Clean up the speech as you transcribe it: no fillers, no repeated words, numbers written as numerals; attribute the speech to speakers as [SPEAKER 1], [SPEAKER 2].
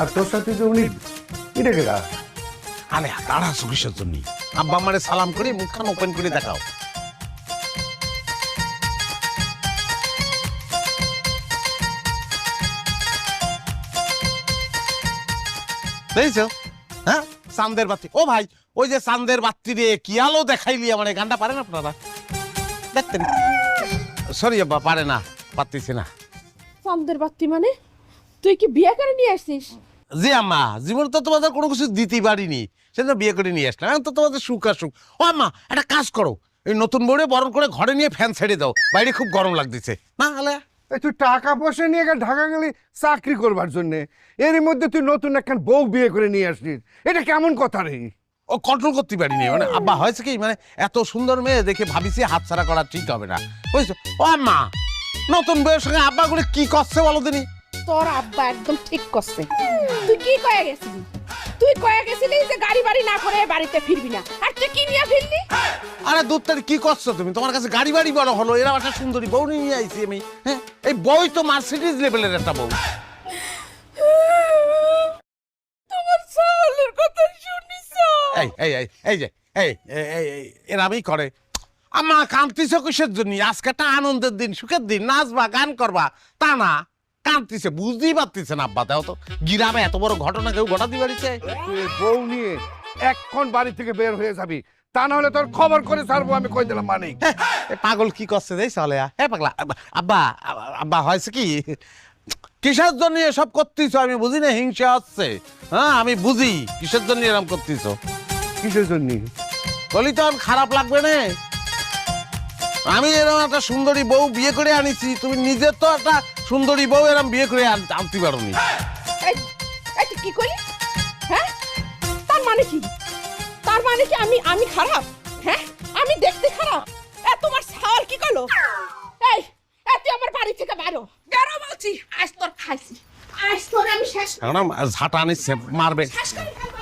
[SPEAKER 1] আর তোর সাথে যে উনি এটা কেডা?
[SPEAKER 2] আরে দাঁড়া কিসের জন্য? আব্বা আমারে সালাম করে মুখখান ওপেন করে দেখাও। দেখছো? হ্যাঁ, চাঁদের বাতি। ও ভাই, ওই যে চাঁদের বাতি রে কি আলো দেখাইলি আমার, এই গানটা পারেন আপনারা? দেখতেন? সরি আব্বা, পারে না, পারতেছি না।
[SPEAKER 3] চাঁদের বাতি মানে? তুই কি বিয়ে করে নিয়ে আসছিস?
[SPEAKER 2] জি আম্মা, জীবনে তো তোমাদের কোনো কিছু দিতেই পারিনি, সেজন্য বিয়ে করে নিয়ে আসলাম। এখন তো তোমাদের সুখ আর সুখ। ও আম্মা, একটা কাজ করো, এই নতুন বউরে বরণ করে ঘরে নিয়ে ফ্যান ছেড়ে দাও, বাইরে খুব গরম লাগতেছে। না হলে
[SPEAKER 1] এই তুই টাকা পয়সা নিয়ে ঢাকা গেলি চাকরি করবার জন্য, এর মধ্যে তুই নতুন একখান বউ বিয়ে করে নিয়ে আসলিস, এটা কেমন কথা রে?
[SPEAKER 2] ও কন্ট্রোল করতে পারিনি। মানে আব্বা হয়েছে কি, মানে এত সুন্দর মেয়ে দেখে ভাবিছি হাতছাড়া করা ঠিক হবে না, বুঝছো? ও আম্মা, নতুন বউয়ের সঙ্গে আব্বা করে কি করছে বলো দিনি?
[SPEAKER 3] তোর আব্বা একদম ঠিক করছে। তুই কি কয়ে গেছিলি? তুই কয়ে গেছিলি যে গাড়ি বাড়ি না করে বাড়িতে ফিরবি না, আর তুই কি নিয়ে ফিরলি?
[SPEAKER 2] আরে দুধটার কি করছো তুমি? তোমার কাছে গাড়ি বাড়ি বড় হলো, এরা একটা সুন্দরী বউ নিয়ে আইছি আমি। হ্যাঁ, এই বই তো মার্সিডিজ লেভেলের একটা বউ।
[SPEAKER 3] তোমার সালের কথা শুনিস?
[SPEAKER 2] এই এই এই এই যে এই এরামই করে। আম্মা কান্তিছ কিসের জন্য? আজকে একটা আনন্দের দিন, সুখের দিন, নাচবা গান করবা, তা না কান্তিছে, বুঝতেই পারতেছে না আব্বা। দাও তো, গিরামে এত বড় ঘটনা কেউ ঘটাতে পারিছে?
[SPEAKER 1] তুই বউ নিয়ে এখন বাড়ি থেকে বের হয়ে যাবি, তা না হলে তোর খবর করে ছাড়বো আমি, কই দিলাম। মানে
[SPEAKER 2] পাগল কি করছে দেই চলে? হ্যাঁ পাগলা। আব্বা আব্বা হয়েছে কি, কিসের জন্য এসব করতেছ আমি বুঝি না। হিংসা হচ্ছে? হ্যাঁ আমি বুঝি কিসের জন্য এরকম করতেছ।
[SPEAKER 1] কিসের জন্য?
[SPEAKER 2] বলি তো খারাপ লাগবে না? আমি এরকম একটা সুন্দরী বউ বিয়ে করে আনিছি, তুমি নিজে তো একটা সুন্দরী বউ এরকম বিয়ে করে আনতে পারো নি।
[SPEAKER 3] এই তুই কি করলি? হ্যাঁ, তার মানে কি? তার মানে কি আমি খারাপ? হ্যাঁ, আমি দেখতে খারাপ? তোমার সাল কি করলো? এই তুই আমার বাড়ি থেকে বেরো, বেরো বলছি। আজ তোর খাইছি, আজ তোর আমি শেষ
[SPEAKER 2] এখন ঝাঁটা আনিচ্ছে, মারবে।
[SPEAKER 3] শেষ করে ফেলবো।